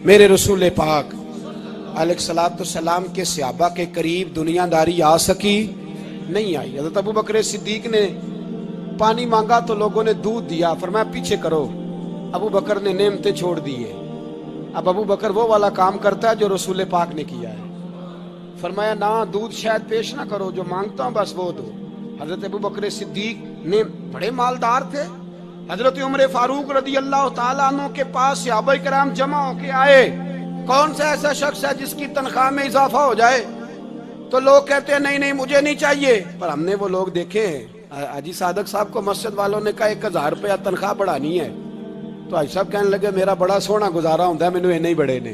میرے رسول پاک علیہ السلام کے صحابہ کے قریب دنیا داری آ سکی نہیں آئی۔ حضرت ابو بکر صدیق نے پانی مانگا تو لوگوں نے دودھ دیا، فرمایا پیچھے کرو، ابو بکر نے نعمتیں چھوڑ دیے۔ اب ابو بکر وہ والا کام کرتا ہے جو رسول پاک نے کیا ہے، فرمایا نہ دودھ شاید پیش نہ کرو، جو مانگتا ہوں بس وہ دو۔ حضرت ابو بکر صدیق نے بڑے مالدار تھے، حضرت عمر فاروق رضی اللہ تعالیٰ عنہ کے پاس صحابہ کرام جمع ہو کے آئے، کون سا ایسا شخص ہے جس کی تنخواہ میں اضافہ ہو جائے؟ تو لوگ کہتے ہیں نہیں نہیں مجھے نہیں چاہیے، پر ہم نے وہ لوگ دیکھے ہیں۔ حاجی صادق صاحب کو مسجد والوں نے کہا 1000 روپیہ تنخواہ بڑھانی ہے، تو حاجی صاحب کہنے لگے میرا بڑا سونا گزارا ہوتا ہے، مینوں نہیں بڑے نے۔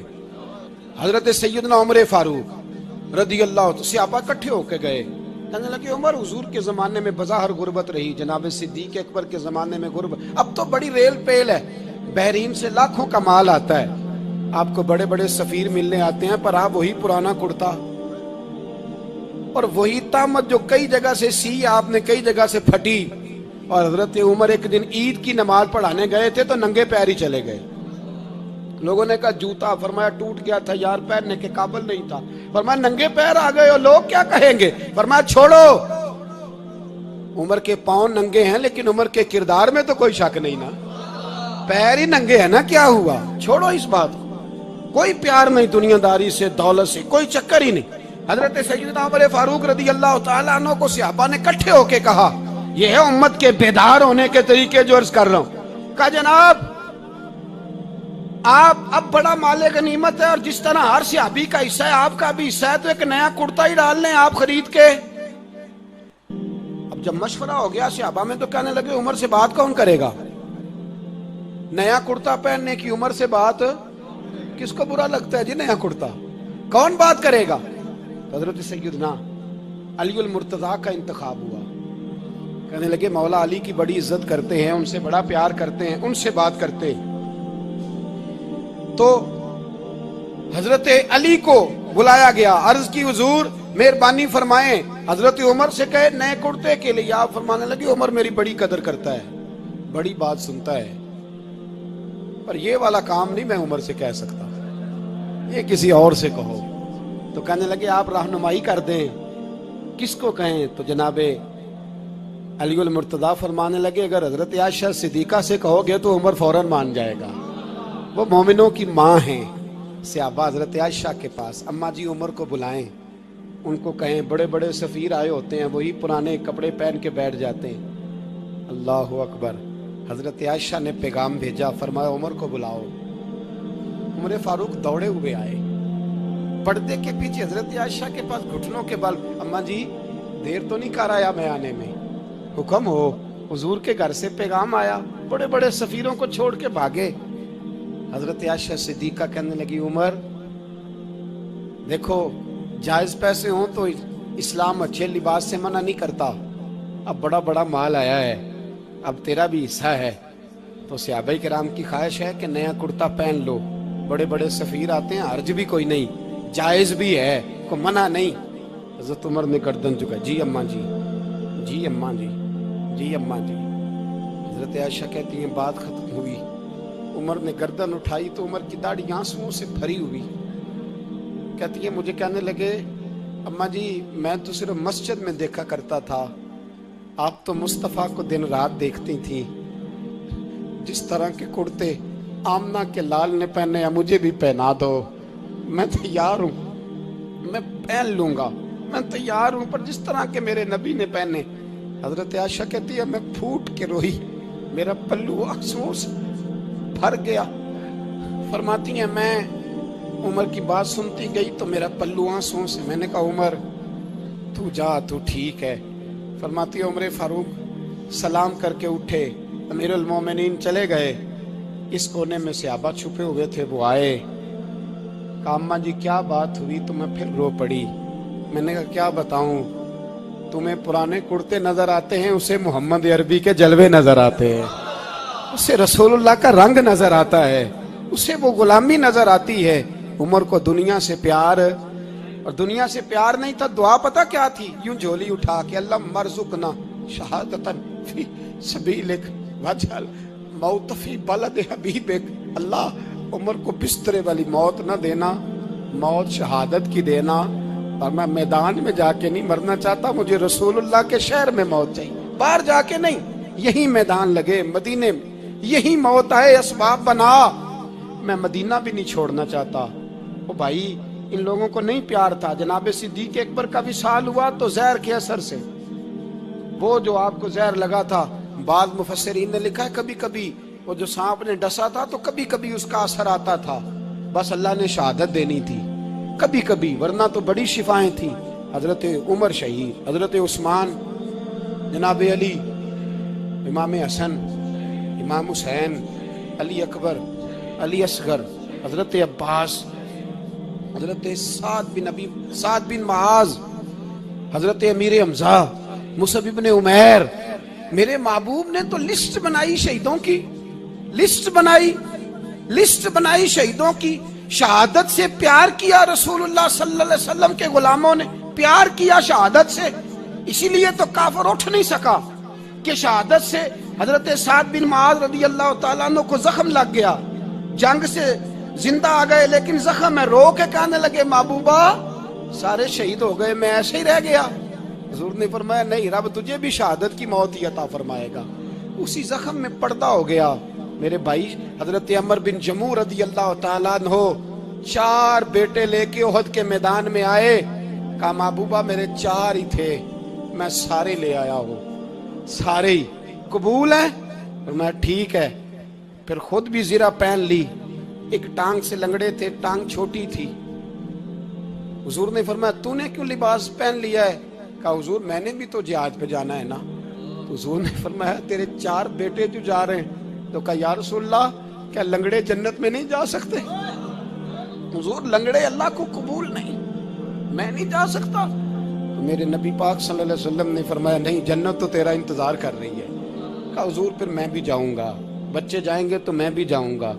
حضرت سیدنا عمر فاروق رضی اللہ عنہ صحابہ اکٹھے ہو کے گئے، کہنے لگے عمر حضور کے زمانے میں بظاہر غربت رہی، جناب صدیق اکبر کے زمانے میں غربت، اب تو بڑی ریل پیل ہے، بحرین سے لاکھوں کا مال آتا ہے، آپ کو بڑے بڑے سفیر ملنے آتے ہیں، پر آپ وہی پرانا کرتا اور وہی تامت جو کئی جگہ سے سی آپ نے کئی جگہ سے پھٹی۔ اور حضرت عمر ایک دن عید کی نماز پڑھانے گئے تھے تو ننگے پیر ہی چلے گئے، لوگوں نے کہا جوتا، فرمایا ٹوٹ گیا تھا یار، پہننے کے قابل نہیں تھا، فرمایا ننگے پیر آ گئے ہو لوگ کیا کہیں گے، فرمایا چھوڑو، عمر کے پاؤں ننگے ہیں لیکن عمر کے کردار میں تو کوئی شک نہیں نا، پیر ہی ننگے ہیں نا، کیا ہوا، چھوڑو اس بات کو، کوئی پیار نہیں دنیا داری سے، دولت سے کوئی چکر ہی نہیں۔ حضرت سیدنا عمر فاروق رضی اللہ تعالیٰ عنہ کو صحابہ نے اکٹھے ہو کے کہا، یہ ہے امت کے بیدار ہونے کے طریقے جو عرض کر رہا ہوں، کہا جناب آپ اب بڑا مال غنیمت ہے، اور جس طرح ہر صحابی کا حصہ ہے آپ کا بھی حصہ ہے، تو ایک نیا کرتا ہی ڈال لیں آپ خرید کے۔ اب جب مشورہ ہو گیا صحابہ میں تو کہنے لگے عمر سے بات کون کرے گا، نیا کرتا پہننے کی عمر سے بات کس کو برا لگتا ہے جی، نیا کرتا کون بات کرے گا؟ حضرت سیدنا علی المرتضیٰ کا انتخاب ہوا، کہنے لگے مولا علی کی بڑی عزت کرتے ہیں، ان سے بڑا پیار کرتے ہیں، ان سے بات کرتے ہیں۔ تو حضرت علی کو بلایا گیا، عرض کی حضور مہربانی فرمائیں، حضرت عمر سے کہے نئے کرتے کے لیے، آپ فرمانے لگے عمر میری بڑی قدر کرتا ہے، بڑی بات سنتا ہے، پر یہ والا کام نہیں میں عمر سے کہہ سکتا، یہ کسی اور سے کہو۔ تو کہنے لگے آپ رہنمائی کر دیں کس کو کہیں؟ تو جناب علی المرتضیٰ فرمانے لگے اگر حضرت عائشہ صدیقہ سے کہو گے تو عمر فوراً مان جائے گا، وہ مومنوں کی ماں ہیں۔ صحابہ حضرت عائشہ کے پاس، اماں جی عمر کو بلائیں، ان کو کہیں، بڑے بڑے سفیر آئے ہوتے ہیں وہی پرانے کپڑے پہن کے بیٹھ جاتے ہیں۔ اللہ اکبر، حضرت عائشہ نے پیغام بھیجا، فرمایا عمر کو بلاؤ۔ عمر فاروق دوڑے ہوئے آئے، پردے کے پیچھے حضرت عائشہ کے پاس گھٹنوں کے بل، اماں جی دیر تو نہیں کر آیا میں آنے میں، حکم ہو، حضور کے گھر سے پیغام آیا، بڑے بڑے سفیروں کو چھوڑ کے بھاگے۔ حضرت عائشہ صدیقہ کہنے لگی عمر دیکھو جائز پیسے ہوں تو اسلام اچھے لباس سے منع نہیں کرتا، اب بڑا بڑا مال آیا ہے، اب تیرا بھی حصہ ہے، تو صحابہ کرام کی خواہش ہے کہ نیا کرتا پہن لو، بڑے بڑے سفیر آتے ہیں، حرج بھی کوئی نہیں، جائز بھی ہے، کو منع نہیں۔ حضرت عمر نے گردن جھکا، جی اماں جی، جی اماں جی، جی اماں جی۔ حضرت عائشہ کہتی ہیں بات ختم ہوئی، عمر نے گردن اٹھائی تو عمر کی داڑھی آنسوؤں سے بھری ہوئی، کہتی ہے مجھے کہنے لگے اماں جی میں تو صرف مسجد میں دیکھا کرتا تھا، آپ تو مصطفیٰ کو دن رات دیکھتی تھیں، جس طرح کے کرتے آمنہ کے لال نے پہنے ہیں مجھے بھی پہنا دو، میں تیار ہوں، میں پہن لوں گا، میں تیار ہوں، پر جس طرح کے میرے نبی نے پہنے۔ حضرت عائشہ کہتی ہے میں پھوٹ کے روئی، میرا پلو آنسوؤں سے بھر گیا۔ فرماتی ہیں میں عمر کی بات سنتی گئی تو میرا پلو آنسوؤں سے، میں نے کہا عمر تو جا، تو ٹھیک ہے۔ فرماتی ہے عمر فاروق سلام کر کے اٹھے، امیر المومنین چلے گئے، اس کونے میں صحابہ چھپے ہوئے تھے، وہ آئے، کہا اماں جی کیا بات ہوئی؟ تو میں پھر رو پڑی، میں نے کہا کیا بتاؤں، تمہیں پرانے کرتے نظر آتے ہیں، اسے محمد عربی کے جلوے نظر آتے ہیں، اسے رسول اللہ کا رنگ نظر آتا ہے، اسے وہ غلامی نظر آتی ہے۔ عمر کو دنیا سے پیار، اور دنیا سے پیار نہیں تھا، دعا پتہ کیا تھی؟ یوں جھولی اٹھا کے اللہ مرزقنا شہادتن فی سبیلک وجعل موت فی بلد حبیبک، اللہ عمر کو بسترے والی موت نہ دینا، موت شہادت کی دینا، اور میں میدان میں جا کے نہیں مرنا چاہتا، مجھے رسول اللہ کے شہر میں موت چاہیے، باہر جا کے نہیں، یہی میدان لگے مدینے میں، یہی موت آئے، اسباب بنا، میں مدینہ بھی نہیں چھوڑنا چاہتا۔ او بھائی، ان لوگوں کو نہیں پیار تھا۔ جناب صدیق اکبر کا وصال ہوا تو زہر کے اثر سے، وہ جو آپ کو زہر لگا تھا، بعض مفسرین نے لکھا ہے کبھی کبھی وہ جو سانپ نے ڈسا تھا تو کبھی کبھی اس کا اثر آتا تھا، بس اللہ نے شہادت دینی تھی کبھی کبھی، ورنہ تو بڑی شفائیں تھیں۔ حضرت عمر شہید، حضرت عثمان، جناب علی، امام حسن، امام حسین، علی اکبر، علی اصغر، حضرت عباس، حضرت سعد بن معاذ، حضرت امیر حمزہ، مصعب بن عمیر۔ میرے محبوب نے تو لسٹ بنائی شہیدوں کی، لسٹ بنائی شہیدوں کی۔ شہادت سے پیار کیا رسول اللہ صلی اللہ علیہ وسلم کے غلاموں نے، پیار کیا شہادت سے، اسی لیے تو کافر اٹھ نہیں سکا کہ شہادت سے حضرت سعد بن معاذ رضی اللہ تعالیٰ عنہ کو زخم لگ گیا، جنگ سے زندہ آ گئے لیکن زخم ہے، رو کے کہنے لگے محبوبہ سارے شہید ہو گئے، میں ایسے ہی رہ گیا۔ حضور نے فرمایا نہیں، رب تجھے بھی شہادت کی موت ہی عطا فرمائے گا۔ اسی زخم میں پردہ ہو گیا۔ میرے بھائی، حضرت عمر بن جموح رضی اللہ تعالیٰ عنہ 4 بیٹے لے کے احد کے میدان میں آئے، کہا محبوبہ میرے 4 ہی تھے، میں سارے لے آیا ہوں، سارے ہی قبول ہیں؟ فرمایا ٹھیک ہے۔ پھر خود بھی زرہ پہن لی، ایک ٹانگ سے لنگڑے تھے، ٹانگ چھوٹی تھی۔ حضور نے فرمایا تو نے کیوں لباس پہن لیا ہے؟ کہا حضور میں نے بھی تو جہاد پہ جانا ہے نا۔ تو حضور نے فرمایا تیرے 4 بیٹے جو جا رہے ہیں، تو کہا یا رسول اللہ کیا لنگڑے جنت میں نہیں جا سکتے؟ حضور لنگڑے اللہ کو قبول نہیں، میں نہیں جا سکتا۔ تو میرے نبی پاک صلی اللہ علیہ وسلم نے فرمایا نہیں، جنت تو تیرا انتظار کر رہی ہے۔ کہا حضور پھر میں بھی جاؤں گا، بچے جائیں گے تو میں بھی جاؤں گا۔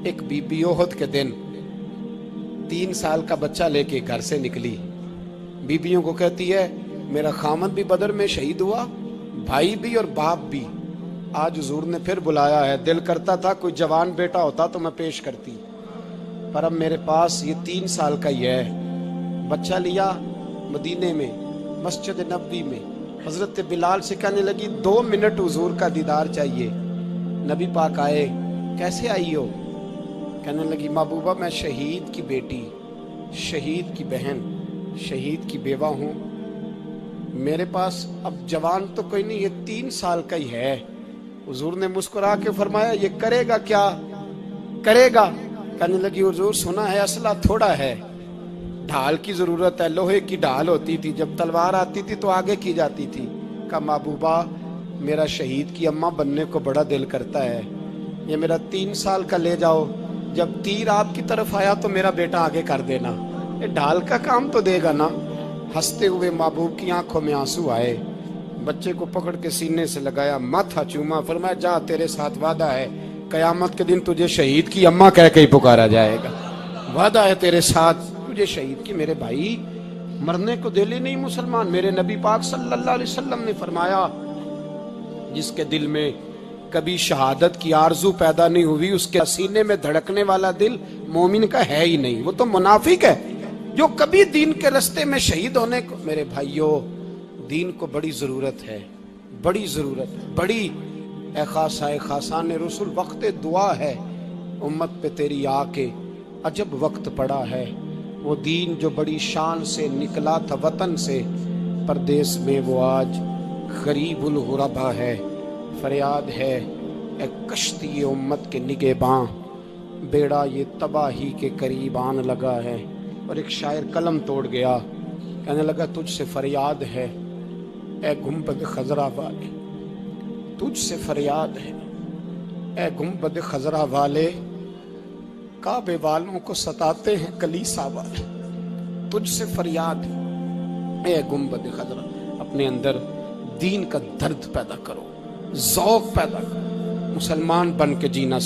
ایک بی بی احد کے دن 3 سال کا بچہ لے کے گھر سے نکلی، بیبیوں کو کہتی ہے میرا خامد بھی بدر میں شہید ہوا، بھائی بھی اور باپ بھی، آج حضور نے پھر بلایا ہے، دل کرتا تھا کوئی جوان بیٹا ہوتا تو میں پیش کرتی، پر اب میرے پاس یہ 3 سال کا ہی ہے۔ بچہ لیا، مدینے میں مسجد نبوی میں حضرت بلال سے کہنے لگی 2 منٹ حضور کا دیدار چاہیے۔ نبی پاک آئے، کیسے آئی ہو؟ کہنے لگی محبوبہ میں شہید کی بیٹی، شہید کی بہن، شہید کی بیوہ ہوں، میرے پاس اب جوان تو کوئی نہیں، یہ 3 سال کا ہی ہے۔ حضور نے مسکرا کے فرمایا یہ کرے گا کیا؟ کرے گا؟ کہنے لگی حضور سنا ہے اسلحہ تھوڑا ہے، ڈھال کی ضرورت ہے، لوہے کی ڈھال ہوتی تھی، جب تلوار آتی تھی تو آگے کی جاتی تھی۔ کہا محبوبہ میرا شہید کی اماں بننے کو بڑا دل کرتا ہے، یہ میرا 3 سال کا لے جاؤ، جب تیر آپ کی طرف آیا تو میرا بیٹا آگے کر دینا، یہ ڈھال کا کام تو دے گا نا۔ ہنستے ہوئے محبوب کی آنکھوں میں آنسو آئے، بچے کو پکڑ کے سینے سے لگایا، ماتھا چوما، فرمایا جا تیرے ساتھ وعدہ ہے، قیامت کے دن تجھے شہید کی اماں کہہ کے ہی پکارا جائے گا، وعدہ ہے تیرے ساتھ تجھے شہید کی۔ میرے بھائی مرنے کو دل ہی نہیں مسلمان۔ میرے نبی پاک صلی اللہ علیہ وسلم نے فرمایا جس کے دل میں کبھی شہادت کی آرزو پیدا نہیں ہوئی، اس کے سینے میں دھڑکنے والا دل مومن کا ہے ہی نہیں، وہ تو منافق ہے۔ جو کبھی دین کے رستے میں شہید ہونے کو، میرے بھائیوں دین کو بڑی ضرورت ہے، بڑی ضرورت ہے، بڑی۔ اے خاصائے خاصان رسول وقت دعا ہے، امت پہ تیری آ کے عجب وقت پڑا ہے۔ وہ دین جو بڑی شان سے نکلا تھا وطن سے، پردیس میں وہ آج غریب الغربا ہے۔ فریاد ہے اے کشتی امت کے نگہباں، بیڑا یہ تباہی کے قریب آن لگا ہے۔ اور ایک شاعر قلم توڑ گیا، کہنے لگا تجھ سے فریاد ہے اے گنبد خضرا والے، تجھ سے فریاد ہے اے گنبد خضرا والے، کعبے والوں کو ستاتے ہیں کلیسا والے، تجھ سے فریاد ہے اے گنبد خضرا۔ اپنے اندر دین کا درد پیدا کرو، ذوق پیدا کرو، مسلمان بن کے جینا